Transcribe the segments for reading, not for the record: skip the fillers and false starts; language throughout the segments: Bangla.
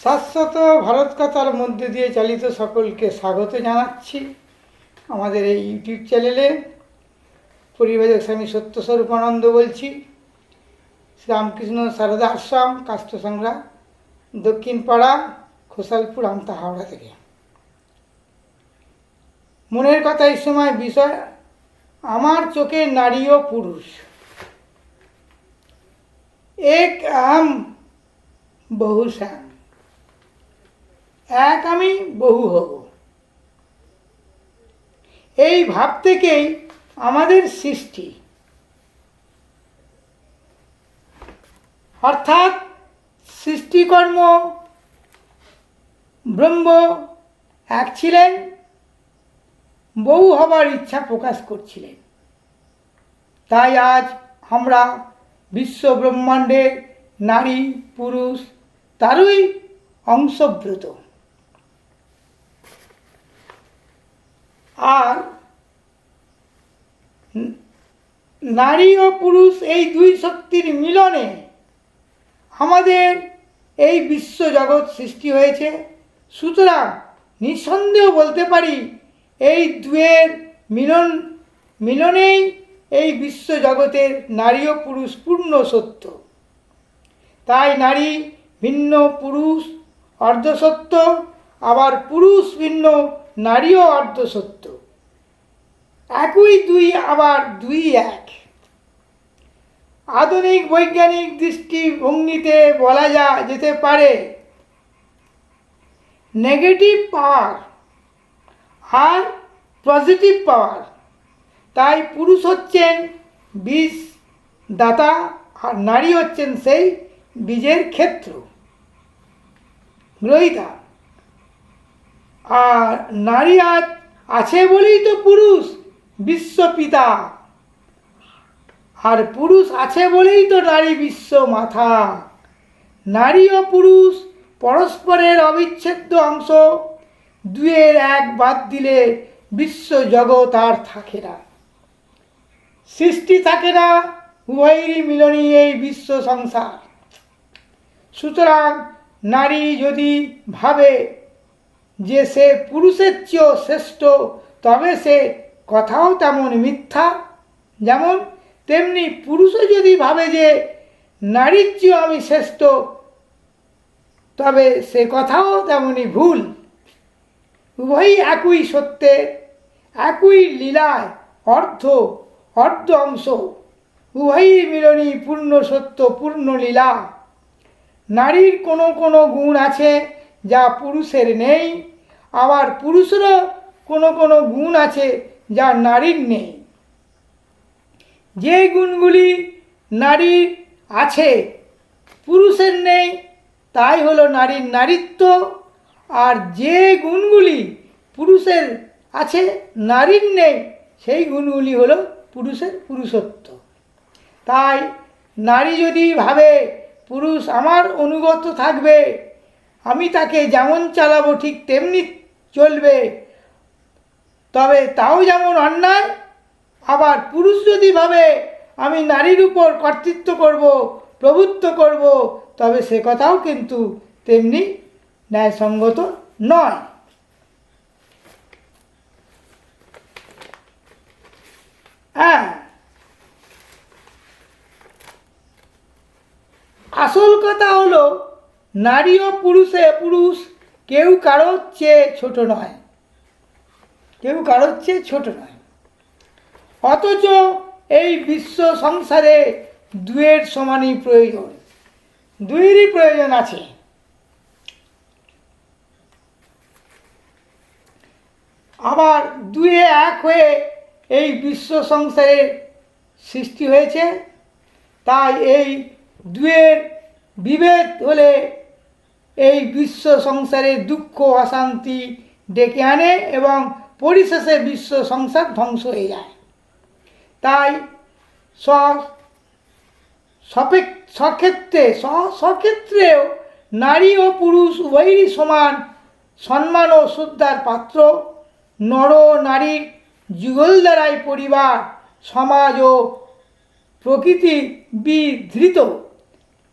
শাশ্বত ভারত কথার মধ্যে দিয়ে চালিত সকলকে স্বাগত জানাচ্ছি আমাদের এই ইউটিউব চ্যানেলে। পরিবেশক স্বামী সত্যস্বরূপানন্দ বলছি, শ্রীরামকৃষ্ণ সারদা আশ্রম, কাষ্টসংগ্রা, দক্ষিণ পাড়া, খোসালপুর, আমতা, হাওড়া থেকে। মনের কথা এই সময় বিষয় আমার চোখে নারী ও পুরুষ। এক আম বহু শ্যাম, এক আমি বহু হব, এই ভাব থেকেই আমাদের সৃষ্টি। অর্থাৎ সৃষ্টিকর্ম ব্রহ্ম এক ছিলেন, বহু হবার ইচ্ছা প্রকাশ করছিলেন। তাই আজ আমরা বিশ্ব ব্রহ্মাণ্ডের নারী পুরুষ তারই অংশব্রত। আর নারী ও পুরুষ এই দুই শক্তির মিলনে আমাদের এই বিশ্ব জগৎ সৃষ্টি হয়েছে। সুতরাং নিঃসন্দেহ বলতে পারি এই দুয়ের মিলনেই এই বিশ্ব জগতের নারী ও পুরুষ পূর্ণ সত্য। তাই নারী ভিন্ন পুরুষ অর্ধসত্য, আবার পুরুষ ভিন্ন নারীও অর্ধসত্য। একই দুই আবার দুই এক। আধুনিক বৈজ্ঞানিক দৃষ্টিভঙ্গিতে বলা যেতে পারে নেগেটিভ পাওয়ার আর পজিটিভ পাওয়ার। তাই পুরুষ হচ্ছেন বীজ দাতা আর নারী হচ্ছেন সেই বীজের ক্ষেত্র গ্রহীতা। আর নারী আজ আছে বলেই তো পুরুষ বিশ্বপিতা, আর পুরুষ আছে বলেই তো নারী বিশ্ব মাথা। নারী ও পুরুষ পরস্পরের অবিচ্ছেদ্য অংশ, দুয়ের এক বাদ দিলে বিশ্ব জগৎ আর থাকে না, সৃষ্টি থাকে না, উভয়েরই মিলনই এই বিশ্ব সংসার। সুতরাং নারী যদি ভাবে যে সে পুরুষের চেয়েও শ্রেষ্ঠ, তবে সে কথাও তেমন মিথ্যা। যেমন তেমনি পুরুষও যদি ভাবে যে নারীর চেয়েও আমি শ্রেষ্ঠ, তবে সে কথাও তেমনই ভুল। উভয়ই একই সত্যের, একই লীলায় অর্ধ অংশ, উভয়ই মিলনই পূর্ণ সত্য, পূর্ণ লীলা। নারীর কোনো কোনো গুণ আছে যা পুরুষের নেই, আবার পুরুষেরও কোনো কোনো গুণ আছে যা নারীর নেই। যে গুণগুলি নারীর আছে পুরুষের নেই, তাই হলো নারীর নারীত্ব। আর যে গুণগুলি পুরুষের আছে নারীর নেই, সেই গুণগুলি হলো পুরুষের পুরুষত্ব। তাই নারী যদি ভাবে পুরুষ আমার অনুগত থাকবে, আমি তাকে যেমন চালাবো ঠিক তেমনি চলবে, তবে তাও যেমন অন্যায়। আবার পুরুষ যদি ভাবে আমি নারীর উপর কর্তৃত্ব করব, প্রভুত্ব করব, তবে সে কথাও কিন্তু তেমনি ন্যায়সঙ্গত নয়। হ্যাঁ, আসল কথা হলো নারী ও পুরুষ কেউ কারোর চেয়ে ছোট নয়, কেউ কারোর চেয়ে ছোট নয়। অথচ এই বিশ্ব সংসারে দুয়ের সমানই প্রয়োজন, দুইয়েরই প্রয়োজন আছে। আবার দুয়ে এক হয়ে এই বিশ্ব সংসারের সৃষ্টি হয়েছে। তাই এই দুয়ের বিভেদ হলে এই বিশ্ব সংসারে দুঃখ অশান্তি ডেকে আনে এবং পরিশেষে বিশ্ব সংসার ধ্বংস হয়ে যায়। তাই স্বক্ষেত্রেও নারী ও পুরুষ উভয়েরই সমান সম্মান ও শ্রদ্ধার পাত্র। নর নারীর যুগল দ্বারাই পরিবার, সমাজ ও প্রকৃতি বিধৃত,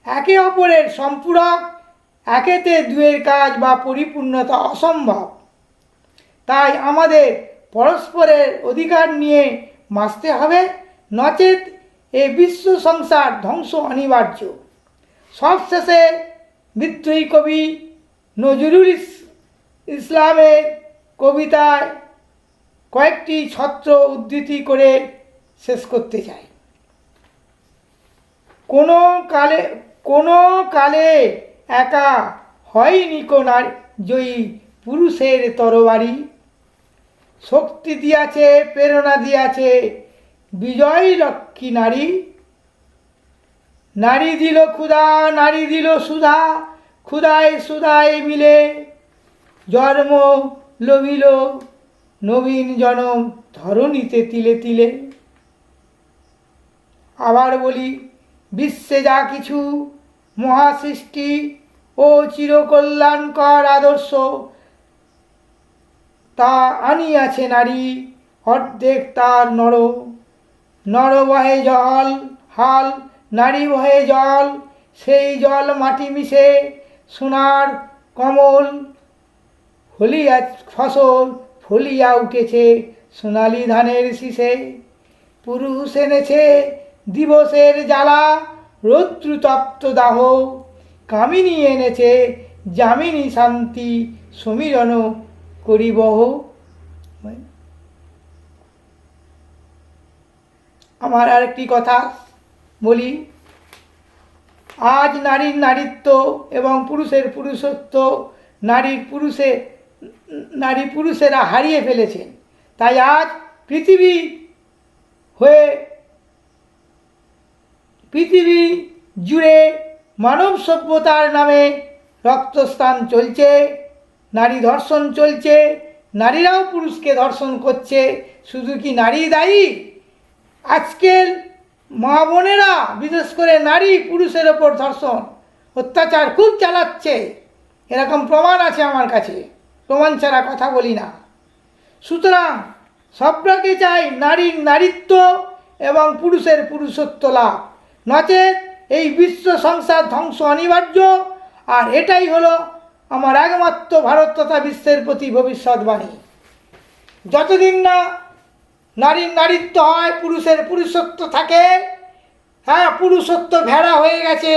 একে অপরের সম্পূরক, একেতে দুয়ের কাজ বা পরিপূর্ণতা অসম্ভব। তাই আমাদের পরস্পরের অধিকার নিয়ে বাঁচতে হবে, নচেত এ বিশ্ব সংসার ধ্বংস অনিবার্য। সবশেষে বিদ্রোহী কবি নজরুল ইসলামের কবিতায় কয়েকটি ছত্র উদ্ধৃতি করে শেষ করতে চাই। কোনো কালে একা হয়নি কোনার জয়ী পুরুষের তরবারি, শক্তি দিয়াছে প্রেরণা দিয়াছে বিজয় লক্ষ্মী নারী। নারী দিল ক্ষুধা, নারী দিল সুধা, ক্ষুধায় সুধায় মিলে জন্ম লভিল নবীন জনম ধরণীতে তিলে তিলে। আবার বলি, বিশ্বে যা কিছু মহাসৃষ্টি ও চিরকল্যাণকর আদর্শ তা আনিয়াছে নারী, অর্ধেক তার নর। নর বহে জল হাল, নারী বহে জল, সেই জল মাটি মিশে সোনার কমল ফলিয়া ফসল ফলিয়া উঠেছে সোনালি ধানের শীষে। পুরুষ এনেছে দিবসের জ্বালা, রৌদ্রতপ্ত দাহ, কামিনী এনেছে যামিনী শান্তি সমীরণ করিবহ। আমার আরেকটি কথা বলি, আজ নারীর নারীত্ব এবং পুরুষের পুরুষত্ব নারী পুরুষেরা হারিয়ে ফেলেছেন। তাই আজ পৃথিবী জুড়ে মানব সভ্যতার নামে রক্তস্নান চলছে, নারী ধর্ষণ চলছে, নারীরাও পুরুষকে ধর্ষণ করছে। শুধু কি নারী দায়ী? আজকের মা বোনেরা বিশেষ করে নারী পুরুষের ওপর ধর্ষণ অত্যাচার খুব চালাচ্ছে, এরকম প্রমাণ আছে আমার কাছে, প্রমাণ ছাড়া কথা বলি না। সুতরাং সবটাকে চাই নারীর নারীত্ব এবং পুরুষের পুরুষত্ব লাভ, নচেত এই বিশ্ব সংসার ধ্বংস অনিবার্য। আর এটাই হলো আমার একমাত্র ভারত তথা বিশ্বের প্রতি ভবিষ্যৎবাণী। যতদিন না নারীর নারীত্ব হয়, পুরুষের পুরুষত্ব থাকে, হ্যাঁ পুরুষত্ব ভেড়া হয়ে গেছে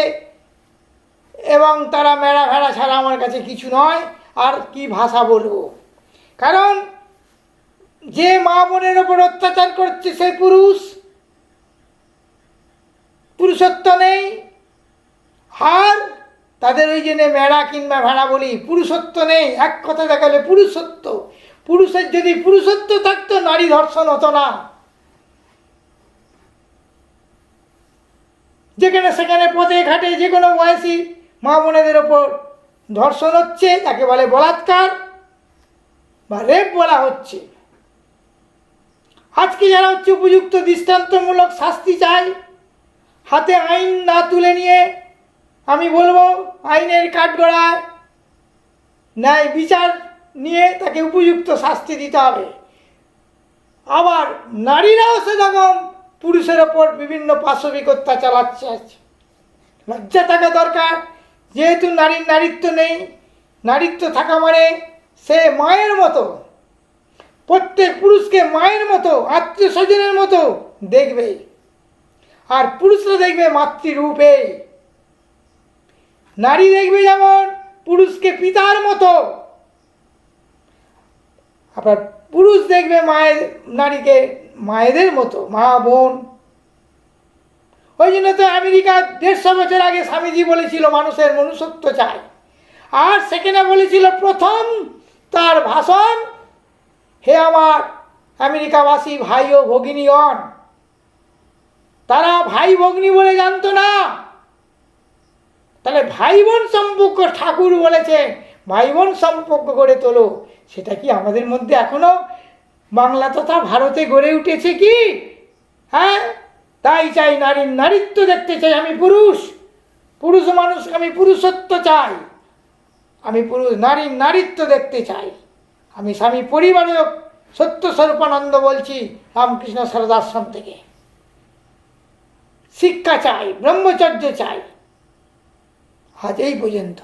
এবং তারা মেরা ভেড়া ছাড়া আমার কাছে কিছু নয়। আর কি ভাষা বলবো, কারণ যে মা বোনের ওপর অত্যাচার করছে সে পুরুষত্ব নেই। আর তাদের ওই জন্যে মেড়া কিংবা ভেড়া বলি, পুরুষত্ব নেই। এক কথা দেখালে পুরুষত্ব, পুরুষের যদি পুরুষত্ব থাকতো নারী ধর্ষণ হতো না। যেখানে সেখানে পথে ঘাটে যে কোনো বয়সী মা বোনেদের ওপর ধর্ষণ হচ্ছে, তাকে বলে বলাৎকার বা রেপ বলা হচ্ছে। আজকে যারা হচ্ছে উপযুক্ত দৃষ্টান্তমূলক শাস্তি চায়, হাতে আইন না তুলে নিয়ে আমি বলবো আইনের কাঠগড়ায় ন্যায় বিচার নিয়ে তাকে উপযুক্ত শাস্তি দিতে হবে। আবার নারীরাও সেরকম পুরুষের ওপর বিভিন্ন পাশবিক অত্যাচার চালাচ্ছে। লজ্জা থাকা দরকার, যেহেতু নারীর নারীত্ব নেই। নারীত্ব থাকা মানে সে মায়ের মতো, প্রত্যেক পুরুষকে মায়ের মতো আত্মীয় স্বজনের মতো দেখবে, আর পুরুষরা দেখবে মাতৃরূপে। নারী দেখবে যেমন পুরুষকে পিতার মতো, আবার পুরুষ দেখবে নারীকে মায়েদের মতো, মা বোন। ওই জন্য তো আমেরিকা 150 বছর আগে স্বামীজি বলেছিল মানুষের মনুষ্যত্ব চাই, আর সেখানে বলেছিল প্রথম তার ভাষণ, হে আমার আমেরিকাবাসী ভাই ও ভগিনীগণ। তারা ভাই ভগ্নী বলে জানতো না, তাহলে ভাই বোন সম্পর্ক ঠাকুর বলেছে ভাই বোন সম্পর্ক গড়ে তোলো। সেটা কি আমাদের মধ্যে এখনো বাংলা তথা ভারতে গড়ে উঠেছে কি? হ্যাঁ, তাই চাই নারীর নারীত্ব দেখতে চাই। আমি পুরুষ মানুষ, আমি পুরুষত্ব চাই, আমি নারীর নারীত্ব দেখতে চাই। আমি স্বামী পরিবারক সত্য স্বরূপানন্দ বলছি, রামকৃষ্ণ সারদাশ্রম থেকে। শিক্ষা চাই, ব্রহ্মচর্য চাই। আজ এই পর্যন্ত।